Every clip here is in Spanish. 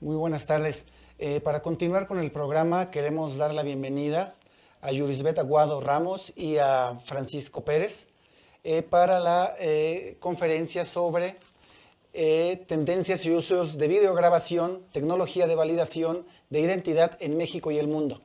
Muy buenas tardes. Para continuar con el programa, queremos dar la bienvenida a Yurisbet Aguado Ramos y a Francisco Pérez para la conferencia sobre tendencias y usos de videograbación, tecnología de validación de identidad en México y el mundo.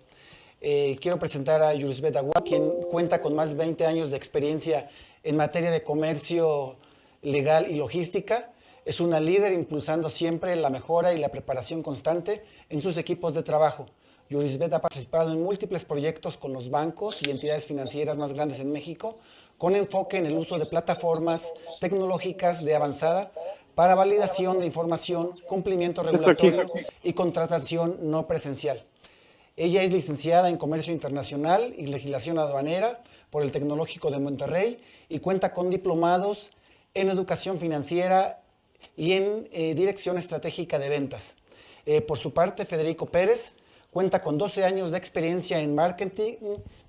Quiero presentar a Yurisbet Aguado, quien cuenta con más de 20 años de experiencia en materia de comercio legal y logística. Es una líder impulsando siempre la mejora y la preparación constante en sus equipos de trabajo. Yurisbet ha participado en múltiples proyectos con los bancos y entidades financieras más grandes en México, con enfoque en el uso de plataformas tecnológicas de avanzada para validación de información, cumplimiento Está aquí. regulatorio y contratación no presencial. Ella es licenciada en Comercio Internacional y Legislación Aduanera por el Tecnológico de Monterrey y cuenta con diplomados en Educación Financiera y en Dirección Estratégica de Ventas. Por su parte, Federico Pérez cuenta con 12 años de experiencia en marketing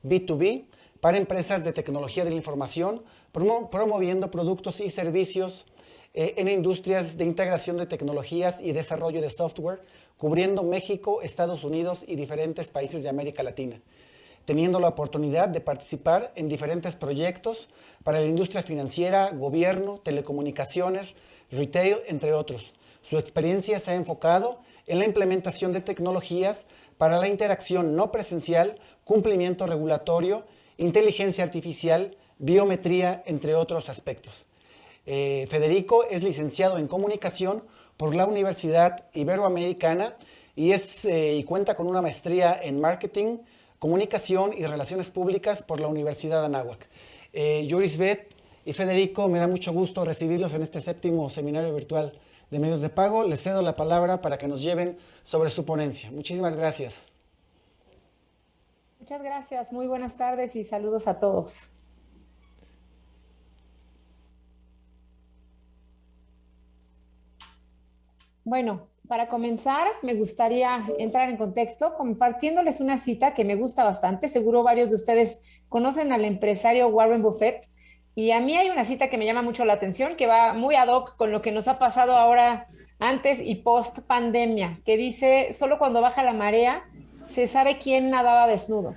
B2B para empresas de tecnología de la información, promoviendo productos y servicios en industrias de integración de tecnologías y desarrollo de software, cubriendo México, Estados Unidos y diferentes países de América Latina, teniendo la oportunidad de participar en diferentes proyectos para la industria financiera, gobierno, telecomunicaciones, retail, entre otros. Su experiencia se ha enfocado en la implementación de tecnologías para la interacción no presencial, cumplimiento regulatorio, inteligencia artificial, biometría, entre otros aspectos. Federico es licenciado en Comunicación por la Universidad Iberoamericana y cuenta con una maestría en Marketing, Comunicación y Relaciones Públicas por la Universidad de Anáhuac. Yurisbet y Federico, me da mucho gusto recibirlos en este 7º seminario virtual de medios de pago. Les cedo la palabra para que nos lleven sobre su ponencia. Muchísimas gracias. Muchas gracias. Muy buenas tardes y saludos a todos. Bueno, para comenzar, me gustaría entrar en contexto compartiéndoles una cita que me gusta bastante. Seguro varios de ustedes conocen al empresario Warren Buffett. Y a mí hay una cita que me llama mucho la atención, que va muy ad hoc con lo que nos ha pasado ahora antes y post pandemia, que dice, solo cuando baja la marea se sabe quién nadaba desnudo.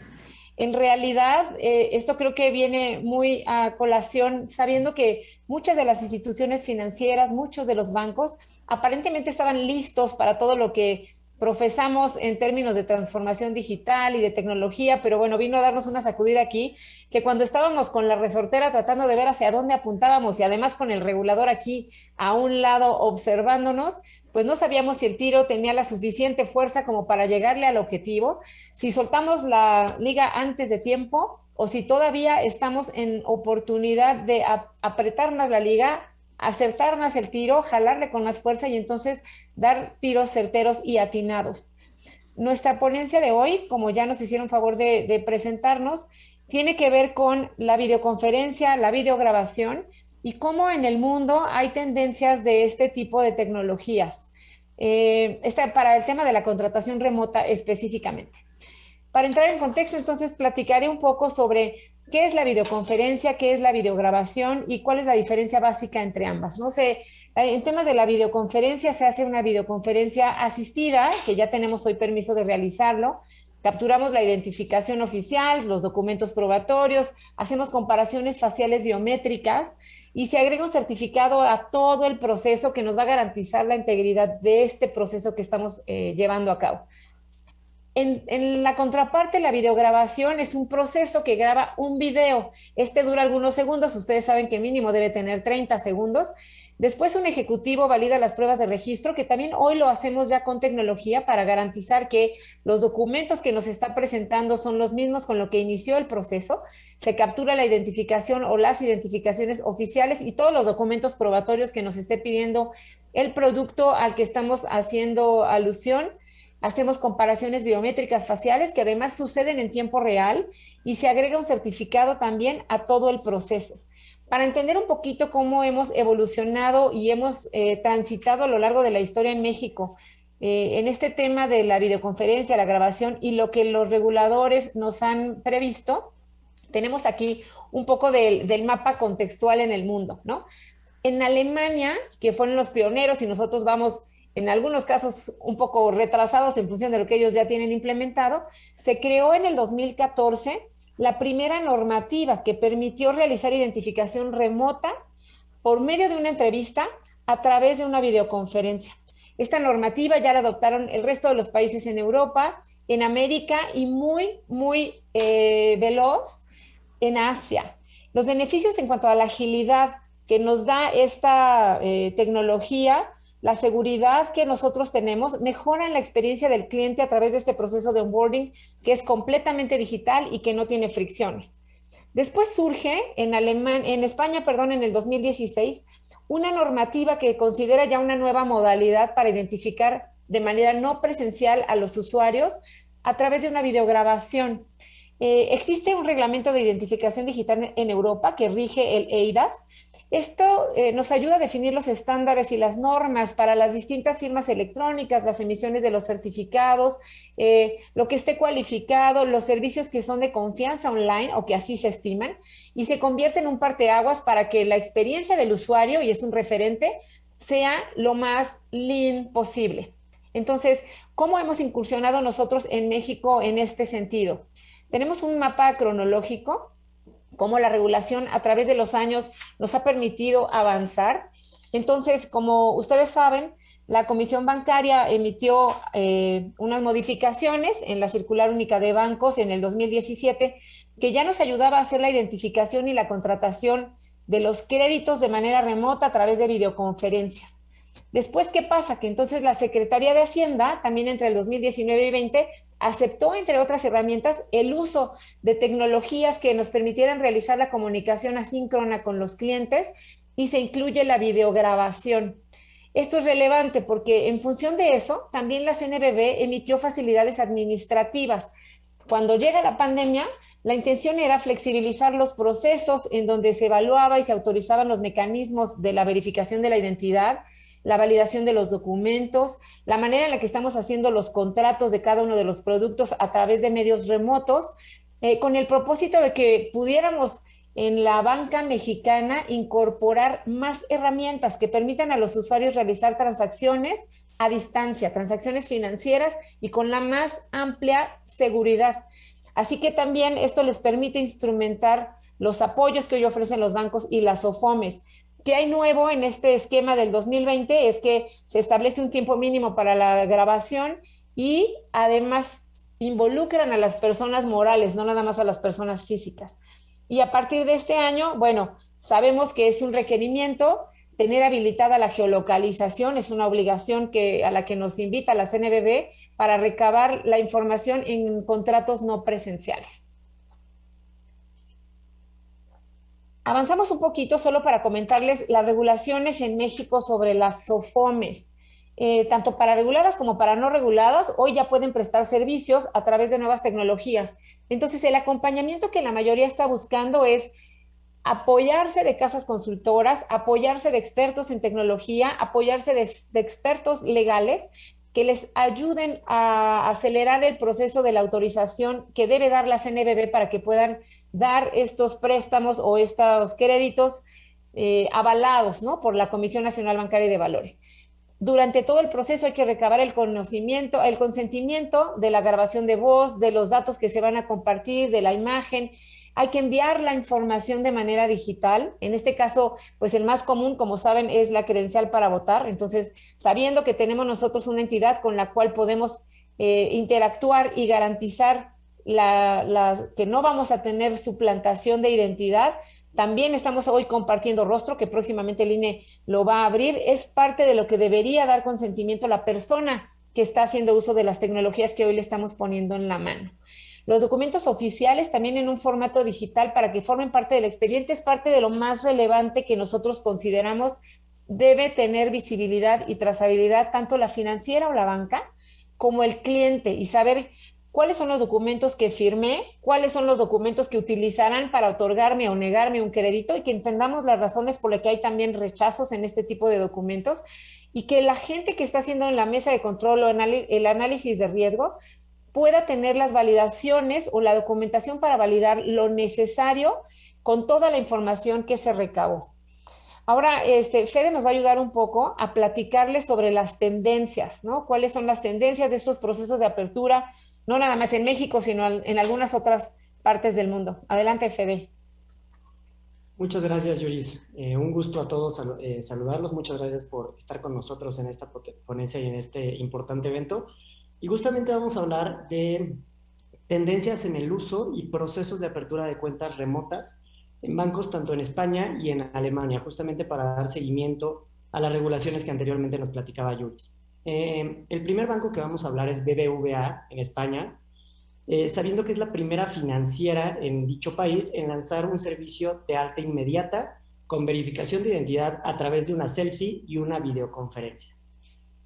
En realidad, esto creo que viene muy a colación, sabiendo que muchas de las instituciones financieras, muchos de los bancos, aparentemente estaban listos para todo lo que profesamos en términos de transformación digital y de tecnología, pero bueno, vino a darnos una sacudida aquí, que cuando estábamos con la resortera tratando de ver hacia dónde apuntábamos y además con el regulador aquí a un lado observándonos, pues no sabíamos si el tiro tenía la suficiente fuerza como para llegarle al objetivo, si soltamos la liga antes de tiempo o si todavía estamos en oportunidad de apretar más la liga, acertar más el tiro, jalarle con más fuerza y entonces dar tiros certeros y atinados. Nuestra ponencia de hoy, como ya nos hicieron favor de presentarnos, tiene que ver con la videoconferencia, la videograbación y cómo en el mundo hay tendencias de este tipo de tecnologías. Para el tema de la contratación remota específicamente. Para entrar en contexto, entonces platicaré un poco sobre qué es la videoconferencia, qué es la videograbación y cuál es la diferencia básica entre ambas. No sé, en temas de la videoconferencia se hace una videoconferencia asistida, que ya tenemos hoy permiso de realizarlo. Capturamos la identificación oficial, los documentos probatorios, hacemos comparaciones faciales biométricas y se agrega un certificado a todo el proceso que nos va a garantizar la integridad de este proceso que estamos llevando a cabo. En la contraparte, la videograbación es un proceso que graba un video. Este dura algunos segundos, ustedes saben que mínimo debe tener 30 segundos. Después un ejecutivo valida las pruebas de registro, que también hoy lo hacemos ya con tecnología para garantizar que los documentos que nos está presentando son los mismos con lo que inició el proceso. Se captura la identificación o las identificaciones oficiales y todos los documentos probatorios que nos esté pidiendo el producto al que estamos haciendo alusión. Hacemos comparaciones biométricas faciales que además suceden en tiempo real y se agrega un certificado también a todo el proceso. Para entender un poquito cómo hemos evolucionado y hemos transitado a lo largo de la historia en México en este tema de la videoconferencia, la grabación y lo que los reguladores nos han previsto, tenemos aquí un poco del mapa contextual en el mundo, ¿no? En Alemania, que fueron los pioneros y nosotros vamos en algunos casos un poco retrasados en función de lo que ellos ya tienen implementado, se creó en el 2014 la primera normativa que permitió realizar identificación remota por medio de una entrevista a través de una videoconferencia. Esta normativa ya la adoptaron el resto de los países en Europa, en América y muy veloz en Asia. Los beneficios en cuanto a la agilidad que nos da esta tecnología, la seguridad que nosotros tenemos, mejoran la experiencia del cliente a través de este proceso de onboarding que es completamente digital y que no tiene fricciones. Después surge en España, perdón, en el 2016, una normativa que considera ya una nueva modalidad para identificar de manera no presencial a los usuarios a través de una videograbación. Existe un reglamento de identificación digital en Europa que rige el eIDAS. Esto nos ayuda a definir los estándares y las normas para las distintas firmas electrónicas, las emisiones de los certificados, lo que esté cualificado, los servicios que son de confianza online o que así se estiman, y se convierte en un parteaguas para que la experiencia del usuario, y es un referente, sea lo más lean posible. Entonces, ¿cómo hemos incursionado nosotros en México en este sentido? Tenemos un mapa cronológico, cómo la regulación a través de los años nos ha permitido avanzar. Entonces, como ustedes saben, la Comisión Bancaria emitió unas modificaciones en la Circular Única de Bancos en el 2017 que ya nos ayudaba a hacer la identificación y la contratación de los créditos de manera remota a través de videoconferencias. Después, ¿qué pasa? Que entonces la Secretaría de Hacienda, también entre el 2019 y 20, aceptó, entre otras herramientas, el uso de tecnologías que nos permitieran realizar la comunicación asíncrona con los clientes y se incluye la videograbación. Esto es relevante porque en función de eso, también la CNBV emitió facilidades administrativas. Cuando llega la pandemia, la intención era flexibilizar los procesos en donde se evaluaba y se autorizaban los mecanismos de la verificación de la identidad, la validación de los documentos, la manera en la que estamos haciendo los contratos de cada uno de los productos a través de medios remotos, con el propósito de que pudiéramos en la banca mexicana incorporar más herramientas que permitan a los usuarios realizar transacciones a distancia, transacciones financieras y con la más amplia seguridad. Así que también esto les permite instrumentar los apoyos que hoy ofrecen los bancos y las OFOMES. ¿Qué hay nuevo en este esquema del 2020? Es que se establece un tiempo mínimo para la grabación y además involucran a las personas morales, no nada más a las personas físicas. Y a partir de este año, bueno, sabemos que es un requerimiento tener habilitada la geolocalización, es una obligación a la que nos invita la CNBV para recabar la información en contratos no presenciales. Avanzamos un poquito solo para comentarles las regulaciones en México sobre las SOFOMES. Tanto para reguladas como para no reguladas, hoy ya pueden prestar servicios a través de nuevas tecnologías. Entonces, el acompañamiento que la mayoría está buscando es apoyarse de casas consultoras, apoyarse de expertos en tecnología, apoyarse de expertos legales que les ayuden a acelerar el proceso de la autorización que debe dar la CNBV para que puedan dar estos préstamos o estos créditos avalados, ¿no?, por la Comisión Nacional Bancaria y de Valores. Durante todo el proceso hay que recabar el conocimiento, el consentimiento de la grabación de voz, de los datos que se van a compartir, de la imagen. Hay que enviar la información de manera digital. En este caso, pues el más común, como saben, es la credencial para votar. Entonces, sabiendo que tenemos nosotros una entidad con la cual podemos interactuar y garantizar que no vamos a tener suplantación de identidad, también estamos hoy compartiendo rostro, que próximamente el INE lo va a abrir. Es parte de lo que debería dar consentimiento la persona que está haciendo uso de las tecnologías que hoy le estamos poniendo en la mano. Los documentos oficiales también en un formato digital para que formen parte del expediente es parte de lo más relevante que nosotros consideramos debe tener visibilidad y trazabilidad tanto la financiera o la banca como el cliente y saber cuáles son los documentos que firmé, cuáles son los documentos que utilizarán para otorgarme o negarme un crédito y que entendamos las razones por las que hay también rechazos en este tipo de documentos y que la gente que está haciendo en la mesa de control o el análisis de riesgo pueda tener las validaciones o la documentación para validar lo necesario con toda la información que se recabó. Ahora, Fede nos va a ayudar un poco a platicarles sobre las tendencias, ¿no? ¿Cuáles son las tendencias de estos procesos de apertura, no nada más en México, sino en algunas otras partes del mundo? Adelante, Fede. Muchas gracias, Yuris. Un gusto a todos saludarlos. Muchas gracias por estar con nosotros en esta ponencia y en este importante evento. Y justamente vamos a hablar de tendencias en el uso y procesos de apertura de cuentas remotas en bancos tanto en España y en Alemania, justamente para dar seguimiento a las regulaciones que anteriormente nos platicaba Yuris. El primer banco que vamos a hablar es BBVA en España, sabiendo que es la primera financiera en dicho país en lanzar un servicio de alta inmediata con verificación de identidad a través de una selfie y una videoconferencia.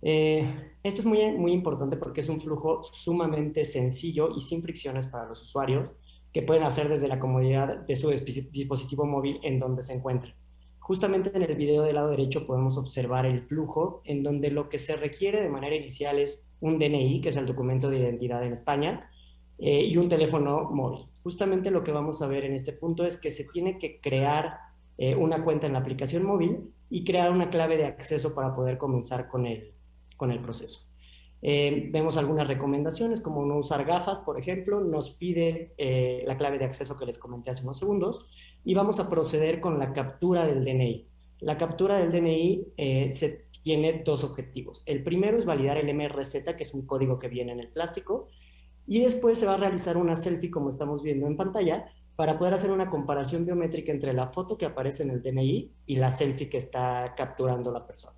Esto es muy importante porque es un flujo sumamente sencillo y sin fricciones para los usuarios que pueden hacer desde la comodidad de su dispositivo móvil en donde se encuentren. Justamente en el video del lado derecho podemos observar el flujo en donde lo que se requiere de manera inicial es un DNI, que es el documento de identidad en España, y un teléfono móvil. Justamente lo que vamos a ver en este punto es que se tiene que crear una cuenta en la aplicación móvil y crear una clave de acceso para poder comenzar con el proceso. Vemos algunas recomendaciones como no usar gafas, por ejemplo, nos pide la clave de acceso que les comenté hace unos segundos y vamos a proceder con la captura del DNI. La captura del DNI tiene dos objetivos. El primero es validar el MRZ, que es un código que viene en el plástico, y después se va a realizar una selfie, como estamos viendo en pantalla, para poder hacer una comparación biométrica entre la foto que aparece en el DNI y la selfie que está capturando la persona.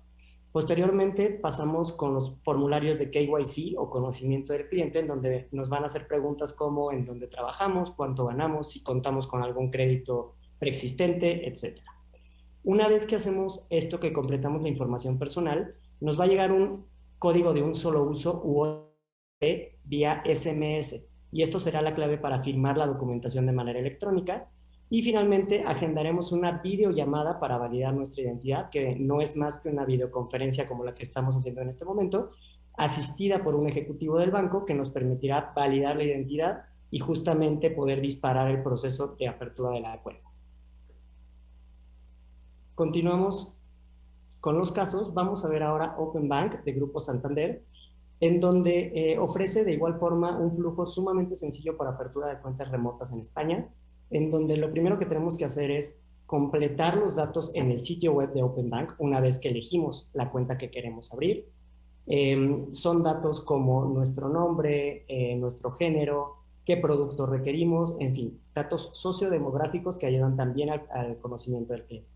Posteriormente pasamos con los formularios de KYC o conocimiento del cliente, en donde nos van a hacer preguntas como en dónde trabajamos, cuánto ganamos, si contamos con algún crédito preexistente, etc. Una vez que hacemos esto, que completamos la información personal, nos va a llegar un código de un solo uso vía SMS, y esto será la clave para firmar la documentación de manera electrónica. Y finalmente agendaremos una videollamada para validar nuestra identidad, que no es más que una videoconferencia como la que estamos haciendo en este momento, asistida por un ejecutivo del banco que nos permitirá validar la identidad y justamente poder disparar el proceso de apertura de la cuenta. Continuamos con los casos. Vamos a ver ahora Open Bank de Grupo Santander, en donde ofrece de igual forma un flujo sumamente sencillo para apertura de cuentas remotas en España, en donde lo primero que tenemos que hacer es completar los datos en el sitio web de Open Bank una vez que elegimos la cuenta que queremos abrir. Son datos como nuestro nombre, nuestro género, qué producto requerimos, en fin, datos sociodemográficos que ayudan también al conocimiento del cliente.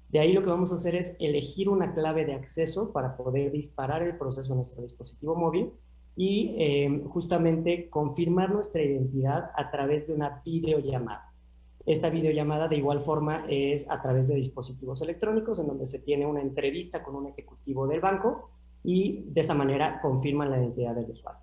De ahí lo que vamos a hacer es elegir una clave de acceso para poder disparar el proceso en nuestro dispositivo móvil y justamente confirmar nuestra identidad a través de una videollamada. Esta videollamada de igual forma es a través de dispositivos electrónicos en donde se tiene una entrevista con un ejecutivo del banco y de esa manera confirman la identidad del usuario.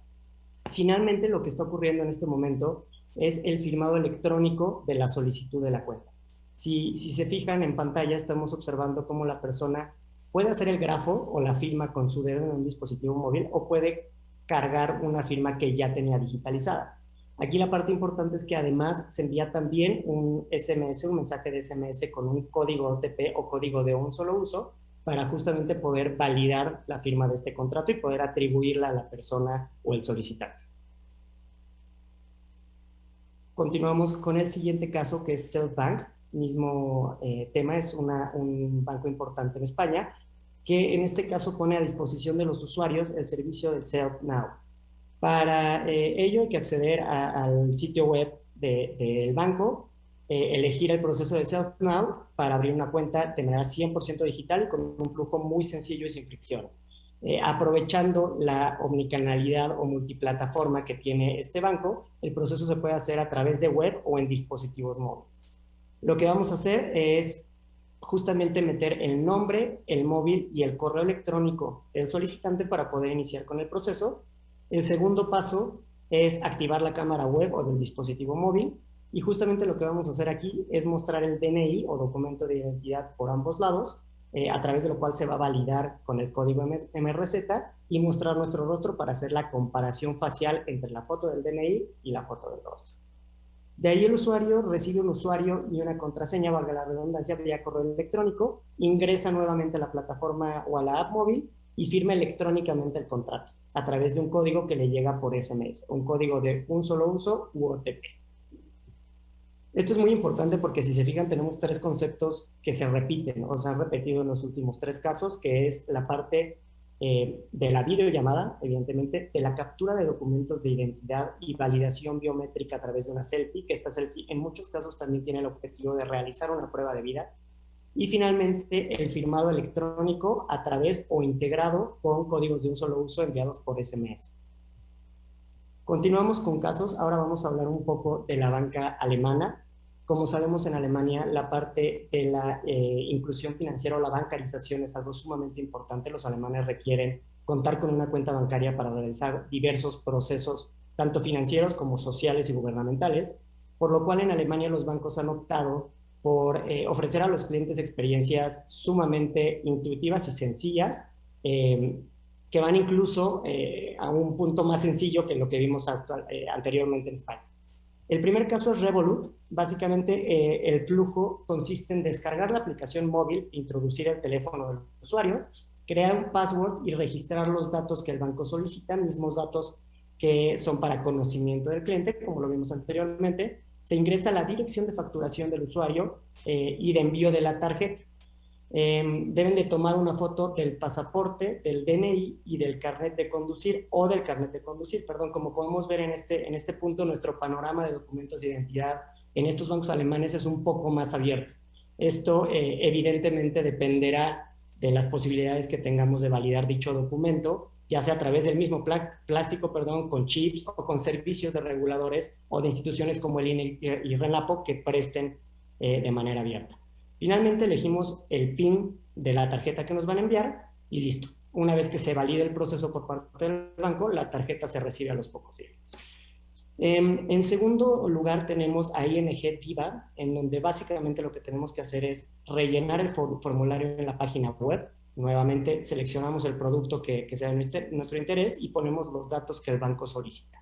Finalmente, lo que está ocurriendo en este momento es el firmado electrónico de la solicitud de la cuenta. Si se fijan en pantalla, estamos observando cómo la persona puede hacer el grafo o la firma con su dedo en un dispositivo móvil o puede cargar una firma que ya tenía digitalizada. Aquí la parte importante es que además se envía también un SMS, un mensaje de SMS con un código OTP o código de un solo uso para justamente poder validar la firma de este contrato y poder atribuirla a la persona o el solicitante. Continuamos con el siguiente caso, que es Selfbank. Mismo tema, es un banco importante en España, que en este caso pone a disposición de los usuarios el servicio de SelfNow. Para ello hay que acceder al sitio web del banco, elegir el proceso de SelfNow para abrir una cuenta de manera 100% digital y con un flujo muy sencillo y sin fricciones. Aprovechando la omnicanalidad o multiplataforma que tiene este banco, el proceso se puede hacer a través de web o en dispositivos móviles. Lo que vamos a hacer es justamente meter el nombre, el móvil y el correo electrónico del solicitante para poder iniciar con el proceso. El segundo paso es activar la cámara web o del dispositivo móvil y justamente lo que vamos a hacer aquí es mostrar el DNI o documento de identidad por ambos lados, a través de lo cual se va a validar con el código MRZ y mostrar nuestro rostro para hacer la comparación facial entre la foto del DNI y la foto del rostro. De ahí el usuario recibe un usuario y una contraseña, valga la redundancia, vía correo electrónico, ingresa nuevamente a la plataforma o a la app móvil y firma electrónicamente el contrato a través de un código que le llega por SMS, un código de un solo uso u OTP. Esto es muy importante porque si se fijan tenemos tres conceptos que se repiten o se han repetido en los últimos tres casos, que es la parte de la videollamada, evidentemente, de la captura de documentos de identidad y validación biométrica a través de una selfie, que esta selfie en muchos casos también tiene el objetivo de realizar una prueba de vida, y finalmente el firmado electrónico a través o integrado con códigos de un solo uso enviados por SMS. Continuamos con casos, ahora vamos a hablar un poco de la banca alemana. Como sabemos, en Alemania la parte de la inclusión financiera o la bancarización es algo sumamente importante. Los alemanes requieren contar con una cuenta bancaria para realizar diversos procesos, tanto financieros como sociales y gubernamentales, por lo cual en Alemania los bancos han optado por ofrecer a los clientes experiencias sumamente intuitivas y sencillas, que van incluso a un punto más sencillo que lo que vimos anteriormente en España. El primer caso es Revolut. Básicamente, el flujo consiste en descargar la aplicación móvil, introducir el teléfono del usuario, crear un password y registrar los datos que el banco solicita, mismos datos que son para conocimiento del cliente, como lo vimos anteriormente. Se ingresa la dirección de facturación del usuario y de envío de la tarjeta. Deben de tomar una foto del pasaporte, del DNI y del carnet de conducir, o del carnet de conducir, perdón. Como podemos ver en este punto, nuestro panorama de documentos de identidad en estos bancos alemanes es un poco más abierto. Esto evidentemente dependerá de las posibilidades que tengamos de validar dicho documento, ya sea a través del mismo plástico, con chips o con servicios de reguladores o de instituciones como el INE y RENAPO que presten de manera abierta. Finalmente elegimos el PIN de la tarjeta que nos van a enviar y listo. Una vez que se valide el proceso por parte del banco, la tarjeta se recibe a los pocos días. En segundo lugar tenemos a ING DiVa, en donde básicamente lo que tenemos que hacer es rellenar el formulario en la página web. Nuevamente seleccionamos el producto que sea de nuestro interés y ponemos los datos que el banco solicita.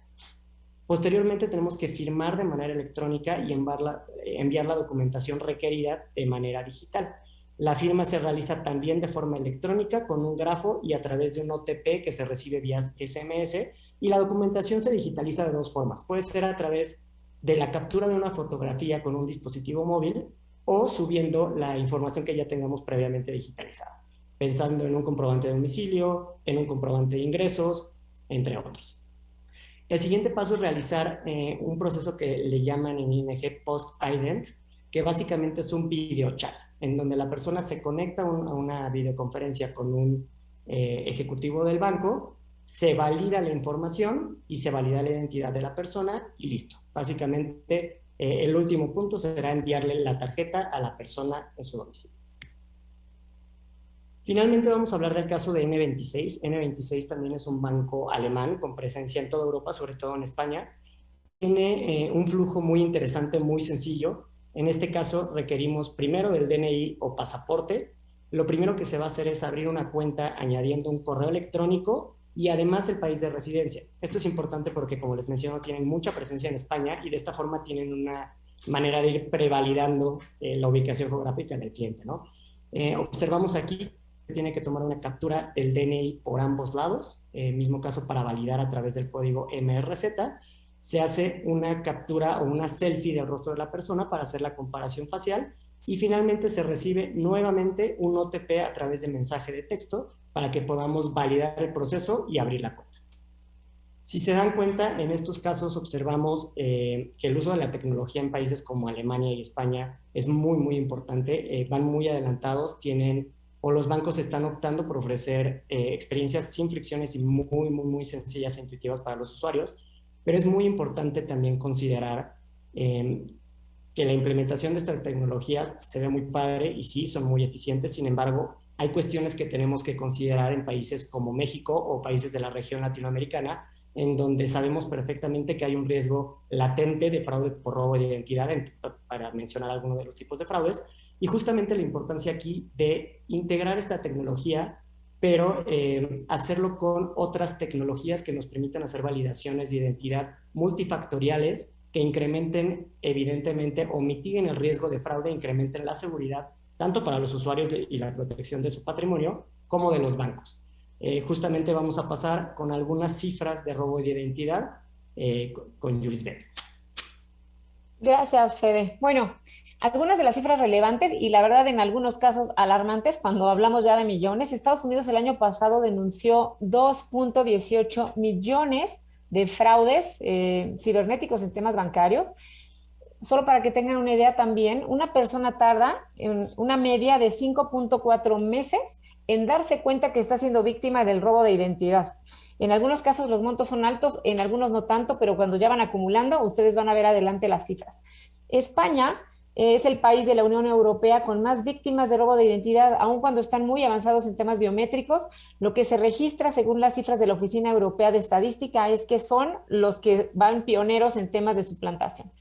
Posteriormente tenemos que firmar de manera electrónica y enviar la documentación requerida de manera digital. La firma se realiza también de forma electrónica con un grafo y a través de un OTP que se recibe vía SMS, y la documentación se digitaliza de dos formas. Puede ser a través de la captura de una fotografía con un dispositivo móvil o subiendo la información que ya tengamos previamente digitalizada, pensando en un comprobante de domicilio, en un comprobante de ingresos, entre otros. El siguiente paso es realizar un proceso que le llaman en ING Post-Ident, que básicamente es un video chat, en donde la persona se conecta a una videoconferencia con un ejecutivo del banco, se valida la información y se valida la identidad de la persona y listo. Básicamente, el último punto será enviarle la tarjeta a la persona en su domicilio. Finalmente vamos a hablar del caso de N26. N26 también es un banco alemán con presencia en toda Europa, sobre todo en España. Tiene un flujo muy interesante, muy sencillo. En este caso requerimos primero del DNI o pasaporte. Lo primero que se va a hacer es abrir una cuenta añadiendo un correo electrónico y además el país de residencia. Esto es importante porque, como les menciono, tienen mucha presencia en España y de esta forma tienen una manera de ir prevalidando la ubicación geográfica del cliente, ¿no? Observamos aquí tiene que tomar una captura del DNI por ambos lados, mismo caso para validar a través del código MRZ. Se hace una captura o una selfie del rostro de la persona para hacer la comparación facial y finalmente se recibe nuevamente un OTP a través de mensaje de texto para que podamos validar el proceso y abrir la cuenta. Si se dan cuenta, en estos casos observamos que el uso de la tecnología en países como Alemania y España es muy, muy importante. Van muy adelantados, los bancos están optando por ofrecer experiencias sin fricciones y muy, muy, muy sencillas e intuitivas para los usuarios, pero es muy importante también considerar que la implementación de estas tecnologías se ve muy padre y sí, son muy eficientes. Sin embargo, hay cuestiones que tenemos que considerar en países como México o países de la región latinoamericana, en donde sabemos perfectamente que hay un riesgo latente de fraude por robo de identidad, para mencionar algunos de los tipos de fraudes. Y justamente la importancia aquí de integrar esta tecnología, pero hacerlo con otras tecnologías que nos permitan hacer validaciones de identidad multifactoriales que incrementen evidentemente o mitiguen el riesgo de fraude, incrementen la seguridad, tanto para los usuarios y la protección de su patrimonio, como de los bancos. Justamente vamos a pasar con algunas cifras de robo de identidad con Jurisbet. Gracias, Fede. Bueno, algunas de las cifras relevantes y la verdad en algunos casos alarmantes cuando hablamos ya de millones. Estados Unidos el año pasado denunció 2.18 millones de fraudes cibernéticos en temas bancarios. Solo para que tengan una idea también, una persona tarda en una media de 5.4 meses en darse cuenta que está siendo víctima del robo de identidad. En algunos casos los montos son altos, en algunos no tanto, pero cuando ya van acumulando, ustedes van a ver adelante las cifras. España es el país de la Unión Europea con más víctimas de robo de identidad, aun cuando están muy avanzados en temas biométricos. Lo que se registra, según las cifras de la Oficina Europea de Estadística, es que son los que van pioneros en temas de suplantación.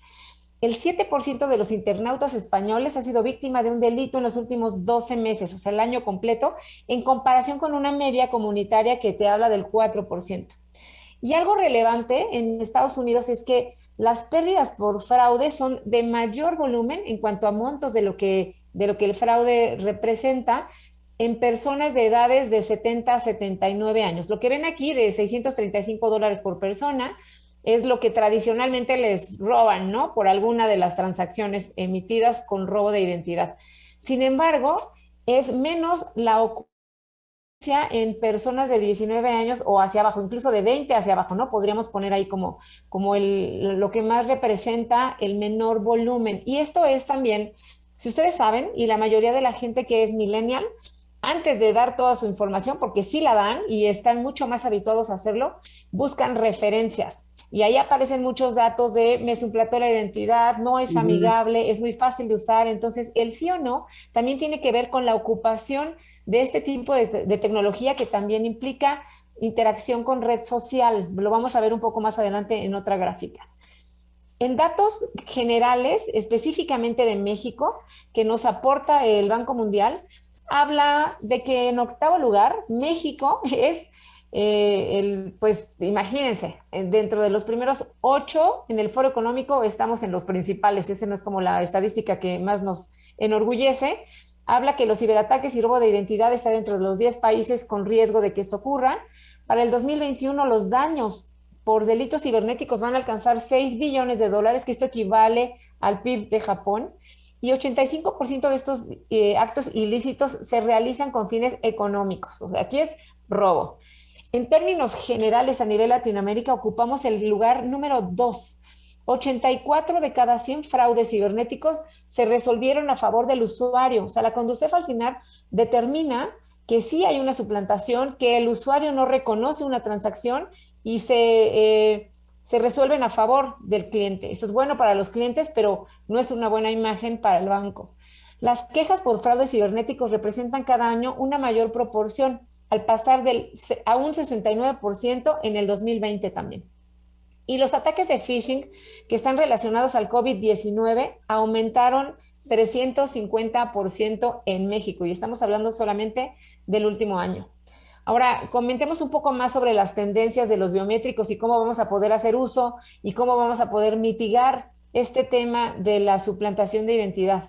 El 7% de los internautas españoles ha sido víctima de un delito en los últimos 12 meses, o sea, el año completo, en comparación con una media comunitaria que te habla del 4%. Y algo relevante en Estados Unidos es que las pérdidas por fraude son de mayor volumen en cuanto a montos de lo que el fraude representa en personas de edades de 70 a 79 años. Lo que ven aquí de $635 por persona es lo que tradicionalmente les roban, ¿no? Por alguna de las transacciones emitidas con robo de identidad. Sin embargo, es menos la ocupación en personas de 19 años o hacia abajo, incluso de 20 hacia abajo, ¿no? Podríamos poner ahí como lo que más representa el menor volumen. Y esto es también, si ustedes saben, y la mayoría de la gente que es millennial, antes de dar toda su información, porque sí la dan y están mucho más habituados a hacerlo, buscan referencias. Y ahí aparecen muchos datos de me suplantó la identidad, no es amigable, es muy fácil de usar. Entonces, el sí o no también tiene que ver con la ocupación de este tipo de tecnología que también implica interacción con red social. Lo vamos a ver un poco más adelante en otra gráfica. En datos generales, específicamente de México, que nos aporta el Banco Mundial, habla de que en octavo lugar, México es pues imagínense, dentro de los primeros 8 en el Foro Económico estamos en los principales. Ese no es como la estadística que más nos enorgullece. Habla que los ciberataques y robo de identidad está dentro de los 10 países con riesgo de que esto ocurra. Para el 2021 los daños por delitos cibernéticos van a alcanzar $6 billones, que esto equivale al PIB de Japón. Y 85% de estos actos ilícitos se realizan con fines económicos. O sea, aquí es robo. En términos generales, a nivel Latinoamérica, ocupamos el lugar número 2. 84 de cada 100 fraudes cibernéticos se resolvieron a favor del usuario. O sea, la Conducef al final determina que sí hay una suplantación, que el usuario no reconoce una transacción y se resuelven a favor del cliente. Eso es bueno para los clientes, pero no es una buena imagen para el banco. Las quejas por fraudes cibernéticos representan cada año una mayor proporción, al pasar a un 69% en el 2020 también. Y los ataques de phishing que están relacionados al COVID-19 aumentaron 350% en México, y estamos hablando solamente del último año. Ahora, comentemos un poco más sobre las tendencias de los biométricos y cómo vamos a poder hacer uso y cómo vamos a poder mitigar este tema de la suplantación de identidad.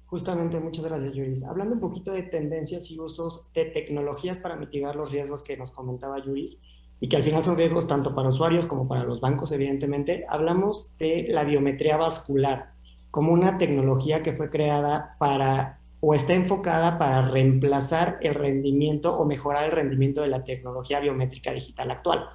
Justamente, muchas gracias, Yuris. Hablando un poquito de tendencias y usos de tecnologías para mitigar los riesgos que nos comentaba Yuris, y que al final son riesgos tanto para usuarios como para los bancos, evidentemente, hablamos de la biometría vascular como una tecnología que fue creada para, o está enfocada para reemplazar el rendimiento o mejorar el rendimiento de la tecnología biométrica digital actual.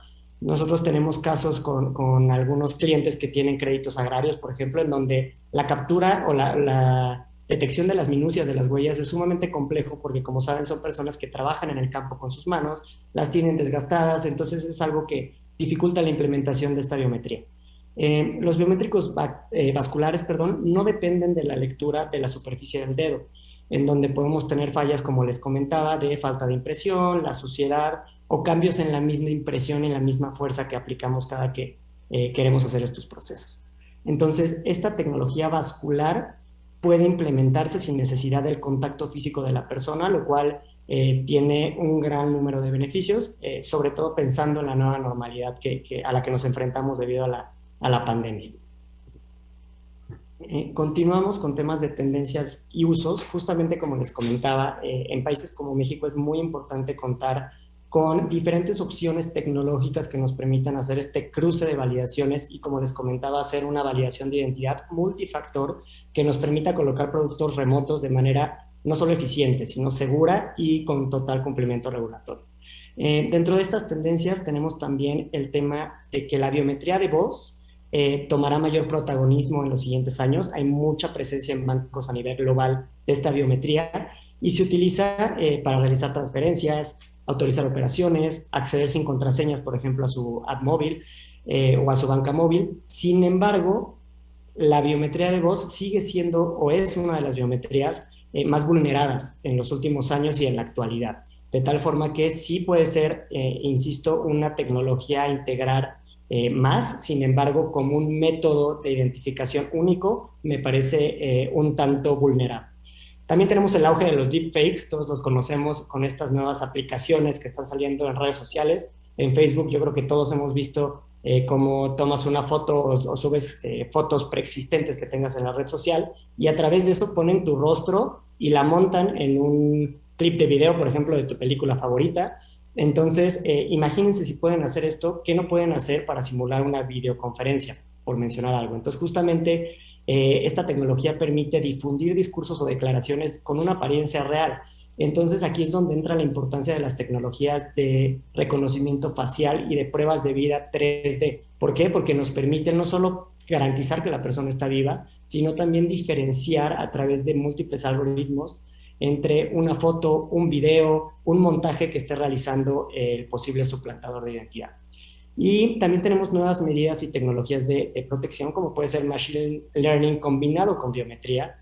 Nosotros tenemos casos con algunos clientes que tienen créditos agrarios, por ejemplo, en donde la captura o la detección de las minucias de las huellas es sumamente complejo porque, como saben, son personas que trabajan en el campo con sus manos, las tienen desgastadas, entonces es algo que dificulta la implementación de esta biometría. Los biométricos vasculares, no dependen de la lectura de la superficie del dedo, en donde podemos tener fallas, como les comentaba, de falta de impresión, la suciedad o cambios en la misma impresión, en la misma fuerza que aplicamos cada que queremos hacer estos procesos. Entonces, esta tecnología vascular puede implementarse sin necesidad del contacto físico de la persona, lo cual tiene un gran número de beneficios, sobre todo pensando en la nueva normalidad a la que nos enfrentamos debido a a la pandemia. Continuamos con temas de tendencias y usos. Justamente como les comentaba, en países como México es muy importante contar con diferentes opciones tecnológicas que nos permitan hacer este cruce de validaciones y, como les comentaba, hacer una validación de identidad multifactor que nos permita colocar productos remotos de manera no solo eficiente, sino segura y con total cumplimiento regulatorio. Dentro de estas tendencias tenemos también el tema de que la biometría de voz tomará mayor protagonismo en los siguientes años. Hay mucha presencia en bancos a nivel global de esta biometría y se utiliza para realizar transferencias, autorizar operaciones, acceder sin contraseñas, por ejemplo, a su app móvil o a su banca móvil. Sin embargo, la biometría de voz sigue siendo o es una de las biometrías más vulneradas en los últimos años y en la actualidad. De tal forma que sí puede ser, insisto, una tecnología a integrar más, sin embargo, como un método de identificación único, me parece un tanto vulnerable. También tenemos el auge de los deepfakes, todos los conocemos con estas nuevas aplicaciones que están saliendo en redes sociales. En Facebook yo creo que todos hemos visto cómo tomas una foto o subes fotos preexistentes que tengas en la red social y a través de eso ponen tu rostro y la montan en un clip de video, por ejemplo, de tu película favorita. Entonces, imagínense si pueden hacer esto, ¿qué no pueden hacer para simular una videoconferencia, por mencionar algo? Entonces, justamente, esta tecnología permite difundir discursos o declaraciones con una apariencia real. Entonces, aquí es donde entra la importancia de las tecnologías de reconocimiento facial y de pruebas de vida 3D. ¿Por qué? Porque nos permiten no solo garantizar que la persona está viva, sino también diferenciar a través de múltiples algoritmos entre una foto, un video, un montaje que esté realizando el posible suplantador de identidad. Y también tenemos nuevas medidas y tecnologías de protección, como puede ser Machine Learning combinado con biometría.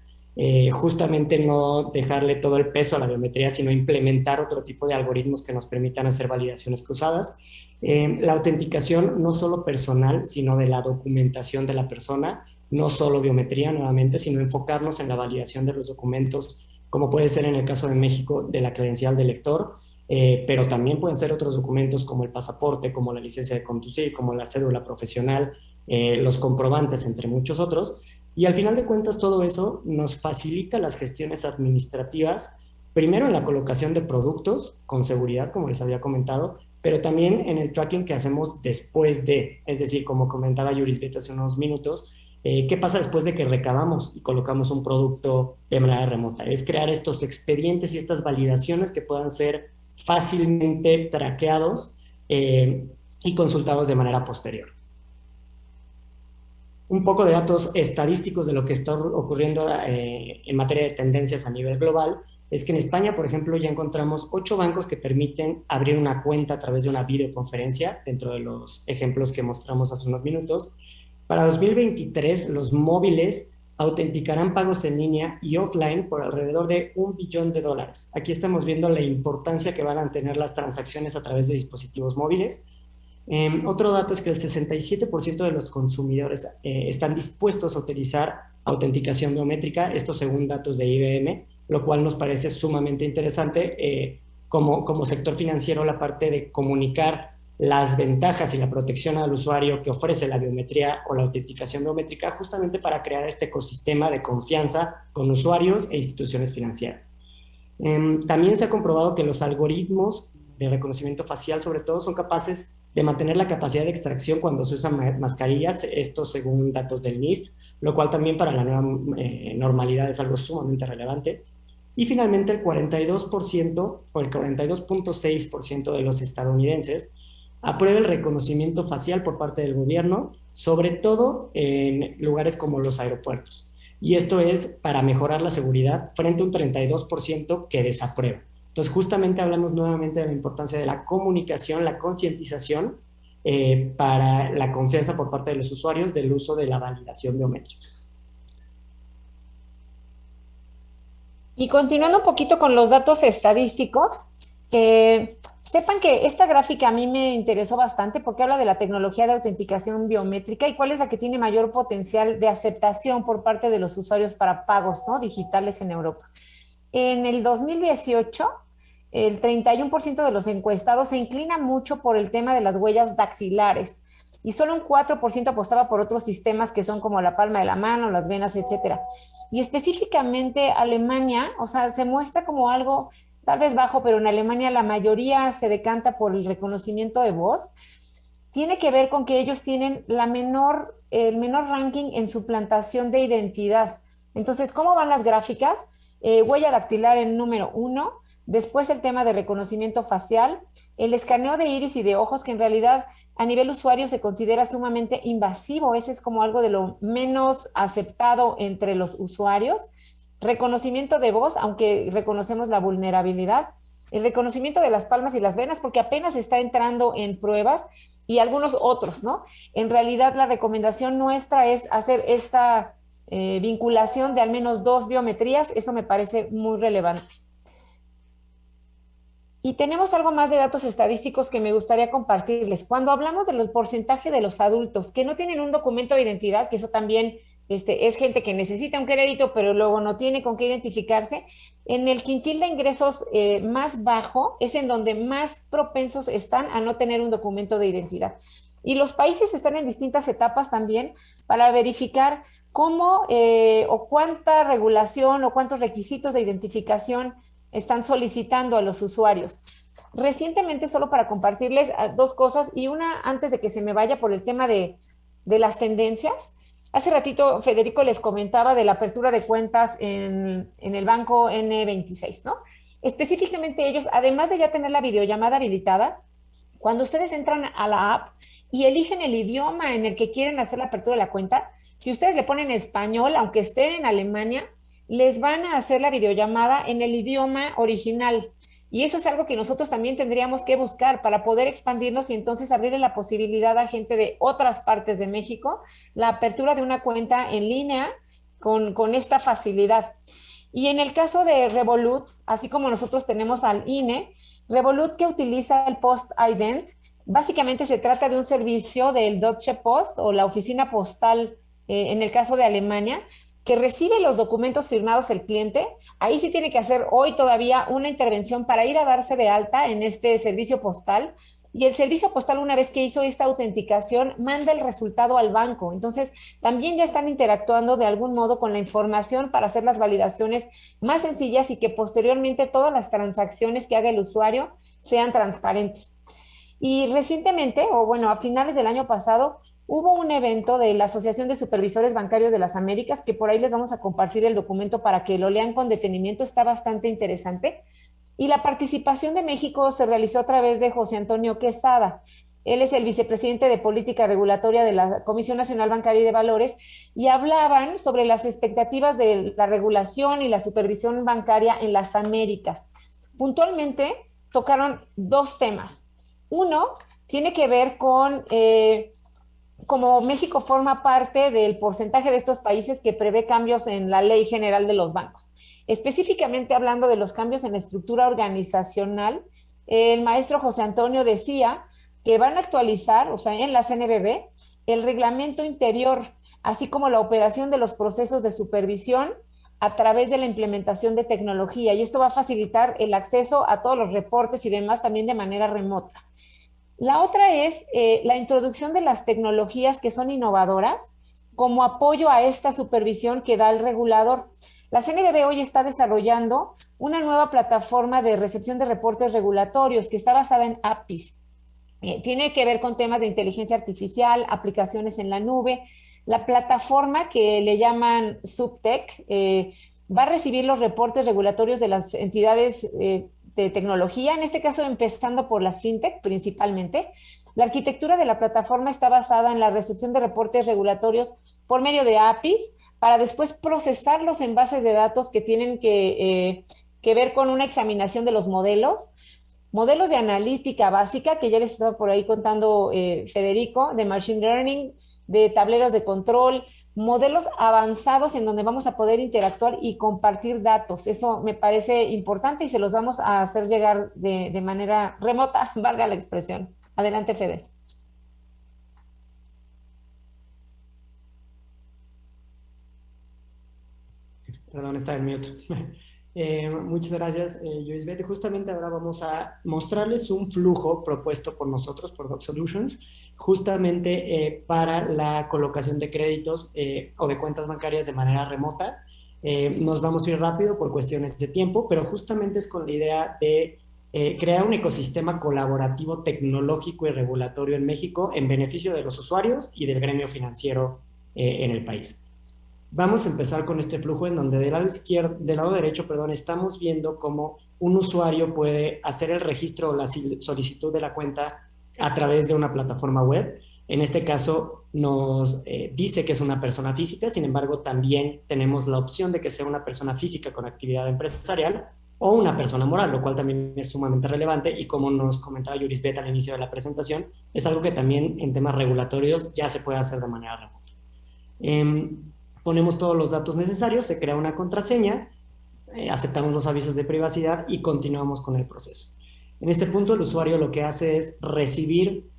Justamente no dejarle todo el peso a la biometría, sino implementar otro tipo de algoritmos que nos permitan hacer validaciones cruzadas. La autenticación no solo personal, sino de la documentación de la persona, no solo biometría nuevamente, sino enfocarnos en la validación de los documentos, como puede ser en el caso de México de la credencial de lector, pero también pueden ser otros documentos como el pasaporte, como la licencia de conducir, como la cédula profesional, los comprobantes, entre muchos otros. Y al final de cuentas todo eso nos facilita las gestiones administrativas, primero en la colocación de productos con seguridad, como les había comentado, pero también en el tracking que hacemos después de, es decir, como comentaba Yurisbet hace unos minutos, ¿qué pasa después de que recabamos y colocamos un producto de manera remota? Es crear estos expedientes y estas validaciones que puedan ser fácilmente traqueados y consultados de manera posterior. Un poco de datos estadísticos de lo que está ocurriendo en materia de tendencias a nivel global es que en España, por ejemplo, ya encontramos 8 bancos que permiten abrir una cuenta a través de una videoconferencia, dentro de los ejemplos que mostramos hace unos minutos. Para 2023, los móviles autenticarán pagos en línea y offline por alrededor de $1 billón. Aquí estamos viendo la importancia que van a tener las transacciones a través de dispositivos móviles. Otro dato es que el 67% de los consumidores están dispuestos a utilizar autenticación biométrica, esto según datos de IBM, lo cual nos parece sumamente interesante como sector financiero, la parte de comunicar las ventajas y la protección al usuario que ofrece la biometría o la autenticación biométrica, justamente para crear este ecosistema de confianza con usuarios e instituciones financieras. También se ha comprobado que los algoritmos de reconocimiento facial, sobre todo, son capaces de mantener la capacidad de extracción cuando se usan mascarillas, esto según datos del NIST, lo cual también para la nueva normalidad es algo sumamente relevante. Y finalmente el 42% o el 42.6% de los estadounidenses aprueba el reconocimiento facial por parte del gobierno, sobre todo en lugares como los aeropuertos. Y esto es para mejorar la seguridad frente a un 32% que desaprueba. Entonces, justamente hablamos nuevamente de la importancia de la comunicación, la concientización para la confianza por parte de los usuarios del uso de la validación biométrica. Y continuando un poquito con los datos estadísticos, sepan que esta gráfica a mí me interesó bastante porque habla de la tecnología de autenticación biométrica y cuál es la que tiene mayor potencial de aceptación por parte de los usuarios para pagos, ¿no?, digitales en Europa. En el 2018, el 31% de los encuestados se inclina mucho por el tema de las huellas dactilares. y solo un 4% apostaba por otros sistemas que son como la palma de la mano, las venas, etcétera. Y específicamente Alemania, o sea, se muestra como algo tal vez bajo, pero en Alemania la mayoría se decanta por el reconocimiento de voz. Tiene que ver con que ellos tienen el menor ranking en suplantación de identidad. Entonces, ¿cómo van las gráficas? Huella dactilar en número uno, después el tema de reconocimiento facial, el escaneo de iris y de ojos, que en realidad a nivel usuario se considera sumamente invasivo, ese es como algo de lo menos aceptado entre los usuarios, reconocimiento de voz, aunque reconocemos la vulnerabilidad, el reconocimiento de las palmas y las venas, porque apenas está entrando en pruebas, y algunos otros, ¿no? En realidad la recomendación nuestra es hacer esta vinculación de al menos 2 biometrías, eso me parece muy relevante. Y tenemos algo más de datos estadísticos que me gustaría compartirles. Cuando hablamos del porcentaje de los adultos que no tienen un documento de identidad, que eso también es gente que necesita un crédito, pero luego no tiene con qué identificarse, en el quintil de ingresos más bajo es en donde más propensos están a no tener un documento de identidad. Y los países están en distintas etapas también para verificar cómo o cuánta regulación o cuántos requisitos de identificación están solicitando a los usuarios. Recientemente, solo para compartirles dos cosas, y una antes de que se me vaya por el tema de las tendencias. Hace ratito Federico les comentaba de la apertura de cuentas en el banco N26, ¿no? Específicamente ellos, además de ya tener la videollamada habilitada, cuando ustedes entran a la app y eligen el idioma en el que quieren hacer la apertura de la cuenta, si ustedes le ponen español, aunque esté en Alemania, les van a hacer la videollamada en el idioma original. Y eso es algo que nosotros también tendríamos que buscar para poder expandirnos y entonces abrirle la posibilidad a gente de otras partes de México la apertura de una cuenta en línea con esta facilidad. Y en el caso de Revolut, así como nosotros tenemos al INE, Revolut, que utiliza el Post-Ident, básicamente se trata de un servicio del Deutsche Post o la oficina postal en el caso de Alemania, que recibe los documentos firmados el cliente. Ahí sí tiene que hacer hoy todavía una intervención para ir a darse de alta en este servicio postal. Y el servicio postal, una vez que hizo esta autenticación, manda el resultado al banco. Entonces, también ya están interactuando de algún modo con la información para hacer las validaciones más sencillas y que posteriormente todas las transacciones que haga el usuario sean transparentes. Y recientemente, o bueno, a finales del año pasado, hubo un evento de la Asociación de Supervisores Bancarios de las Américas, que por ahí les vamos a compartir el documento para que lo lean con detenimiento, está bastante interesante. Y la participación de México se realizó a través de José Antonio Quesada. Él es el vicepresidente de Política Regulatoria de la Comisión Nacional Bancaria y de Valores, y hablaban sobre las expectativas de la regulación y la supervisión bancaria en las Américas. Puntualmente tocaron dos temas. Uno tiene que ver con como México forma parte del porcentaje de estos países que prevé cambios en la Ley General de los Bancos. Específicamente hablando de los cambios en la estructura organizacional, el maestro José Antonio decía que van a actualizar, o sea, en la CNBB, el reglamento interior, así como la operación de los procesos de supervisión a través de la implementación de tecnología. Y esto va a facilitar el acceso a todos los reportes y demás también de manera remota. La otra es la introducción de las tecnologías que son innovadoras como apoyo a esta supervisión que da el regulador. La CNBB hoy está desarrollando una nueva plataforma de recepción de reportes regulatorios que está basada en APIs. Tiene que ver con temas de inteligencia artificial, aplicaciones en la nube. La plataforma que le llaman SubTech va a recibir los reportes regulatorios de las entidades de tecnología, en este caso empezando por las fintech principalmente. La arquitectura de la plataforma está basada en la recepción de reportes regulatorios por medio de APIs para después procesarlos en bases de datos que tienen que ver con una examinación de los modelos de analítica básica, que ya les estaba por ahí contando Federico, de machine learning, de tableros de control, modelos avanzados en donde vamos a poder interactuar y compartir datos. Eso me parece importante y se los vamos a hacer llegar de manera remota, valga la expresión. Adelante, Fede. Perdón, está en mute. Muchas gracias, Joisbeth. Justamente ahora vamos a mostrarles un flujo propuesto por nosotros, por Doc Solutions, justamente para la colocación de créditos o de cuentas bancarias de manera remota. Nos vamos a ir rápido por cuestiones de tiempo, pero justamente es con la idea de crear un ecosistema colaborativo tecnológico y regulatorio en México en beneficio de los usuarios y del gremio financiero en el país. Vamos a empezar con este flujo en donde del lado derecho, perdón, estamos viendo cómo un usuario puede hacer el registro o la solicitud de la cuenta a través de una plataforma web. En este caso nos dice que es una persona física, sin embargo también tenemos la opción de que sea una persona física con actividad empresarial o una persona moral, lo cual también es sumamente relevante y como nos comentaba Jorisbeth al inicio de la presentación, es algo que también en temas regulatorios ya se puede hacer de manera remota. Ponemos todos los datos necesarios, se crea una contraseña, aceptamos los avisos de privacidad y continuamos con el proceso. En este punto el usuario lo que hace es recibir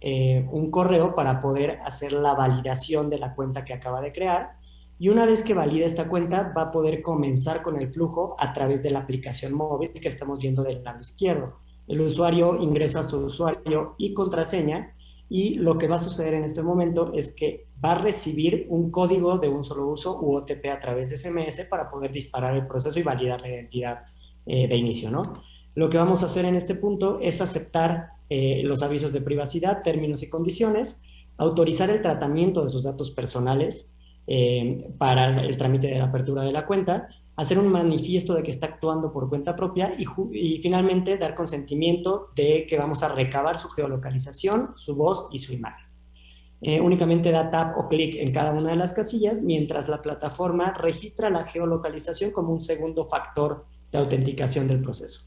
un correo para poder hacer la validación de la cuenta que acaba de crear y una vez que valida esta cuenta va a poder comenzar con el flujo a través de la aplicación móvil que estamos viendo del lado izquierdo. El usuario ingresa su usuario y contraseña y lo que va a suceder en este momento es que va a recibir un código de un solo uso u OTP a través de SMS para poder disparar el proceso y validar la identidad de inicio, ¿no? Lo que vamos a hacer en este punto es aceptar los avisos de privacidad, términos y condiciones, autorizar el tratamiento de sus datos personales para el trámite de la apertura de la cuenta, hacer un manifiesto de que está actuando por cuenta propia y finalmente dar consentimiento de que vamos a recabar su geolocalización, su voz y su imagen. Únicamente da tap o clic en cada una de las casillas mientras la plataforma registra la geolocalización como un segundo factor de autenticación del proceso.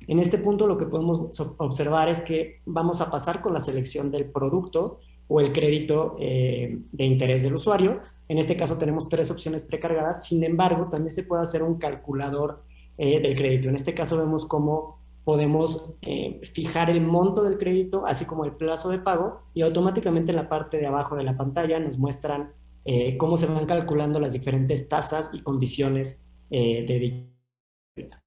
En este punto lo que podemos observar es que vamos a pasar con la selección del producto o el crédito de interés del usuario. En este caso tenemos 3 opciones precargadas, sin embargo también se puede hacer un calculador del crédito. En este caso vemos cómo podemos fijar el monto del crédito, así como el plazo de pago, y automáticamente en la parte de abajo de la pantalla nos muestran cómo se van calculando las diferentes tasas y condiciones de crédito.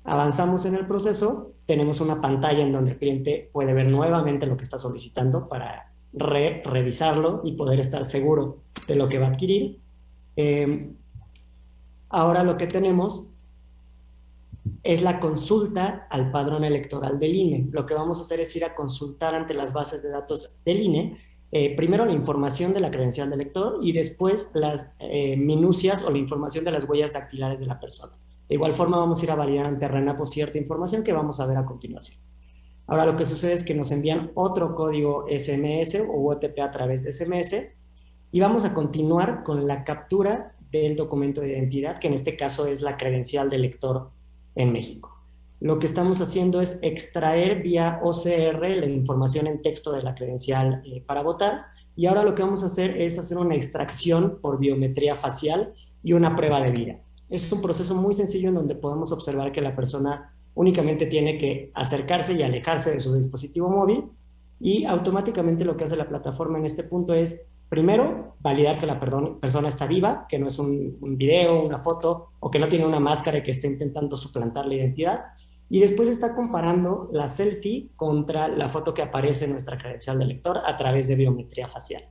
Avanzamos en el proceso, tenemos una pantalla en donde el cliente puede ver nuevamente lo que está solicitando para revisarlo y poder estar seguro de lo que va a adquirir. Ahora lo que tenemos es la consulta al padrón electoral del INE. Lo que vamos a hacer es ir a consultar ante las bases de datos del INE, primero la información de la credencial del elector y después las minucias o la información de las huellas dactilares de la persona. De igual forma vamos a ir a validar ante RENAPO cierta información que vamos a ver a continuación. Ahora lo que sucede es que nos envían otro código SMS o OTP a través de SMS y vamos a continuar con la captura del documento de identidad, que en este caso es la credencial del lector en México. Lo que estamos haciendo es extraer vía OCR la información en texto de la credencial para votar y ahora lo que vamos a hacer es hacer una extracción por biometría facial y una prueba de vida. Es un proceso muy sencillo en donde podemos observar que la persona únicamente tiene que acercarse y alejarse de su dispositivo móvil y automáticamente lo que hace la plataforma en este punto es, primero, validar que la persona está viva, que no es un video, una foto o que no tiene una máscara y que está intentando suplantar la identidad y después está comparando la selfie contra la foto que aparece en nuestra credencial de lector a través de biometría facial.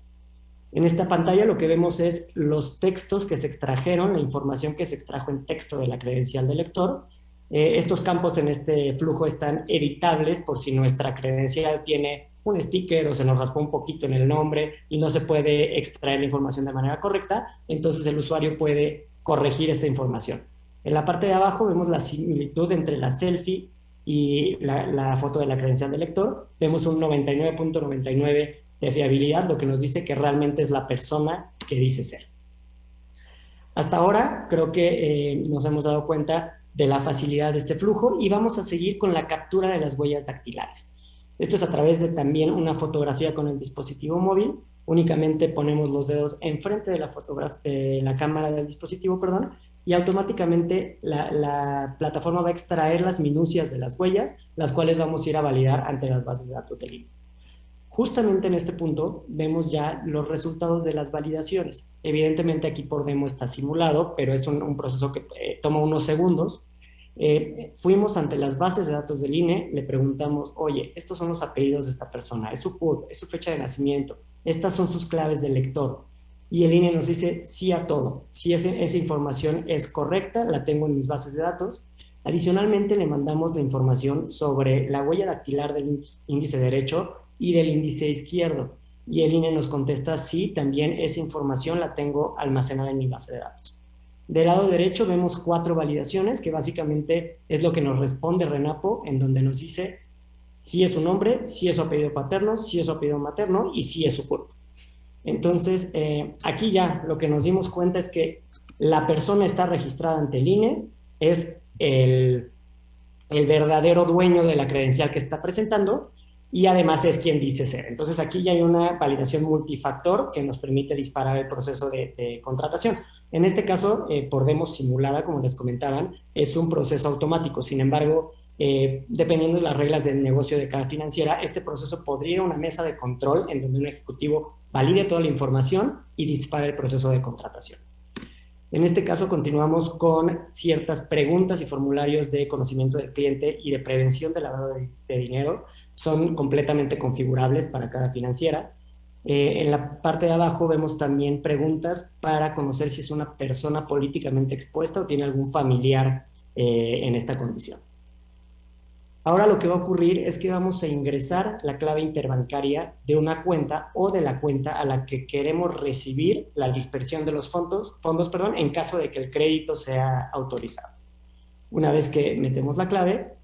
En esta pantalla lo que vemos es los textos que se extrajeron, la información que se extrajo en texto de la credencial del lector. Estos campos en este flujo están editables por si nuestra credencial tiene un sticker o se nos raspó un poquito en el nombre y no se puede extraer la información de manera correcta, entonces el usuario puede corregir esta información. En la parte de abajo vemos la similitud entre la selfie y la foto de la credencial del lector. Vemos un 99.99 de fiabilidad, lo que nos dice que realmente es la persona que dice ser. Hasta ahora creo que nos hemos dado cuenta de la facilidad de este flujo y vamos a seguir con la captura de las huellas dactilares. Esto es a través de también una fotografía con el dispositivo móvil. Únicamente ponemos los dedos enfrente de la cámara del dispositivo, perdón, y automáticamente la plataforma va a extraer las minucias de las huellas, las cuales vamos a ir a validar ante las bases de datos del INE. Justamente en este punto vemos ya los resultados de las validaciones. Evidentemente aquí por demo está simulado, pero es un proceso que toma unos segundos. Fuimos ante las bases de datos del INE, le preguntamos, oye, estos son los apellidos de esta persona, es su CURP, es su fecha de nacimiento, estas son sus claves del lector. Y el INE nos dice sí a todo. Si esa información es correcta, la tengo en mis bases de datos. Adicionalmente, le mandamos la información sobre la huella dactilar del índice derecho y del índice izquierdo. Y el INE nos contesta sí, también esa información la tengo almacenada en mi base de datos. Del lado derecho vemos 4 validaciones, que básicamente es lo que nos responde RENAPO, en donde nos dice si es su nombre, si es su apellido paterno, si es su apellido materno y si es su cuerpo. Entonces, aquí ya lo que nos dimos cuenta es que la persona está registrada ante el INE, es el verdadero dueño de la credencial que está presentando y además es quien dice ser. Entonces, aquí ya hay una validación multifactor que nos permite disparar el proceso de contratación. En este caso, por demo simulada, como les comentaban, es un proceso automático. Sin embargo, dependiendo de las reglas del negocio de cada financiera, este proceso podría ir a una mesa de control en donde un ejecutivo valide toda la información y dispare el proceso de contratación. En este caso, continuamos con ciertas preguntas y formularios de conocimiento del cliente y de prevención del lavado de dinero. Son completamente configurables para cada financiera. En la parte de abajo vemos también preguntas para conocer si es una persona políticamente expuesta o tiene algún familiar en esta condición. Ahora lo que va a ocurrir es que vamos a ingresar la clave interbancaria de una cuenta o de la cuenta a la que queremos recibir la dispersión de los fondos, en caso de que el crédito sea autorizado. Una vez que metemos la clave,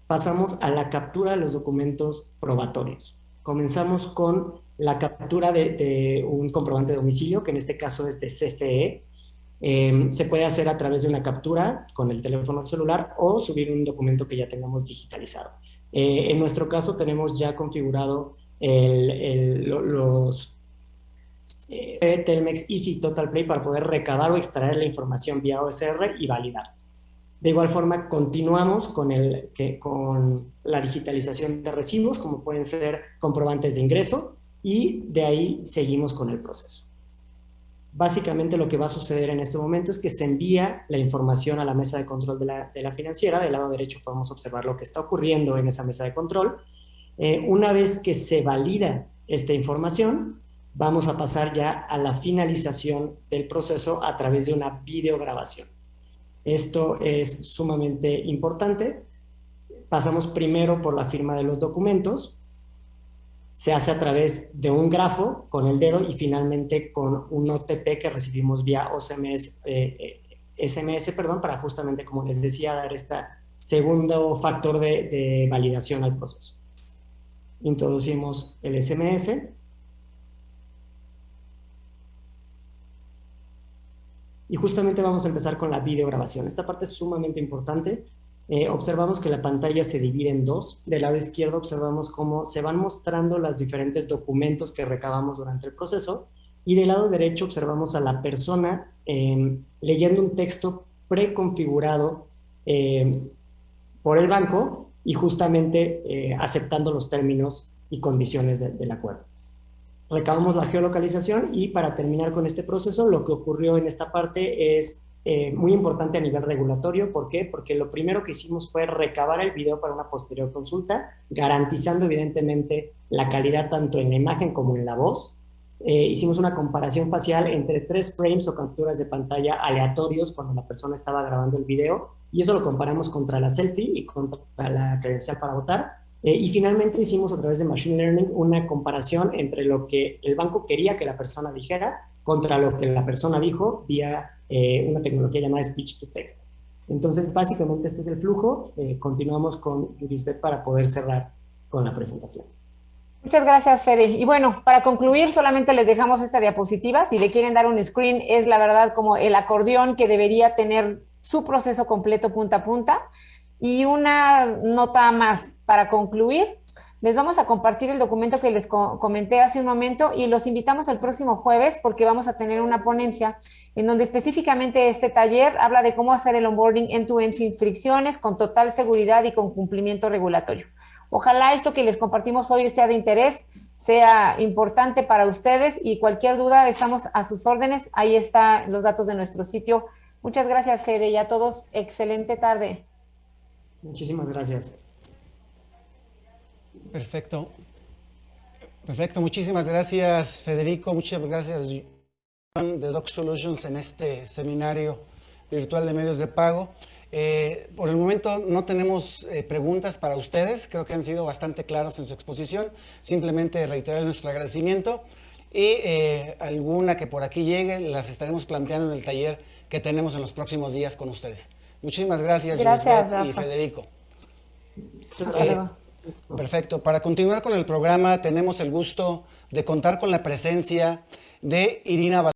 pasamos a la captura de los documentos probatorios. Comenzamos con la captura de un comprobante de domicilio, que en este caso es de CFE. Se puede hacer a través de una captura con el teléfono celular o subir un documento que ya tengamos digitalizado. En nuestro caso tenemos ya configurado los Telmex Easy Total Play para poder recabar o extraer la información vía OSR y validar. De igual forma, continuamos con la digitalización de recibos, como pueden ser comprobantes de ingreso, y de ahí seguimos con el proceso. Básicamente lo que va a suceder en este momento es que se envía la información a la mesa de control de la financiera. Del lado derecho podemos observar lo que está ocurriendo en esa mesa de control. Una vez que se valida esta información, vamos a pasar ya a la finalización del proceso a través de una videograbación. Esto es sumamente importante. Pasamos primero por la firma de los documentos. Se hace a través de un grafo con el dedo y finalmente con un OTP que recibimos vía SMS, para justamente, como les decía, dar este segundo factor de validación al proceso. Introducimos el SMS. Y justamente vamos a empezar con la videograbación. Esta parte es sumamente importante. Observamos que la pantalla se divide en dos. Del lado izquierdo observamos cómo se van mostrando los diferentes documentos que recabamos durante el proceso. Y del lado derecho observamos a la persona leyendo un texto preconfigurado por el banco y justamente aceptando los términos y condiciones del acuerdo. Recabamos la geolocalización y para terminar con este proceso, lo que ocurrió en esta parte es muy importante a nivel regulatorio. ¿Por qué? Porque lo primero que hicimos fue recabar el video para una posterior consulta, garantizando evidentemente la calidad tanto en la imagen como en la voz. Hicimos una comparación facial entre 3 frames o capturas de pantalla aleatorios cuando la persona estaba grabando el video, y eso lo comparamos contra la selfie y contra la credencial para votar. Y finalmente hicimos a través de Machine Learning una comparación entre lo que el banco quería que la persona dijera contra lo que la persona dijo vía una tecnología llamada Speech to Text. Entonces, básicamente este es el flujo. Continuamos con Jurisbet para poder cerrar con la presentación. Muchas gracias, Fede. Y bueno, para concluir, solamente les dejamos esta diapositiva. Si le quieren dar un screen, es la verdad como el acordeón que debería tener su proceso completo punta a punta. Y una nota más para concluir, les vamos a compartir el documento que les comenté hace un momento y los invitamos el próximo jueves porque vamos a tener una ponencia en donde específicamente este taller habla de cómo hacer el onboarding end-to-end sin fricciones, con total seguridad y con cumplimiento regulatorio. Ojalá esto que les compartimos hoy sea de interés. sea importante para ustedes y cualquier duda estamos a sus órdenes. Ahí están los datos de nuestro sitio. Muchas gracias, Fede, y a todos, excelente tarde. Muchísimas gracias. Perfecto. Perfecto, muchísimas gracias, Federico. Muchas gracias de Doc Solutions en este seminario virtual de medios de pago. Por el momento no tenemos preguntas para ustedes, creo que han sido bastante claros en su exposición. Simplemente reiterar nuestro agradecimiento y alguna que por aquí llegue las estaremos planteando en el taller que tenemos en los próximos días con ustedes. Muchísimas gracias, Gracias, Rafa y Rafa. Federico. Hasta luego. Perfecto. Para continuar con el programa, tenemos el gusto de contar con la presencia de Irina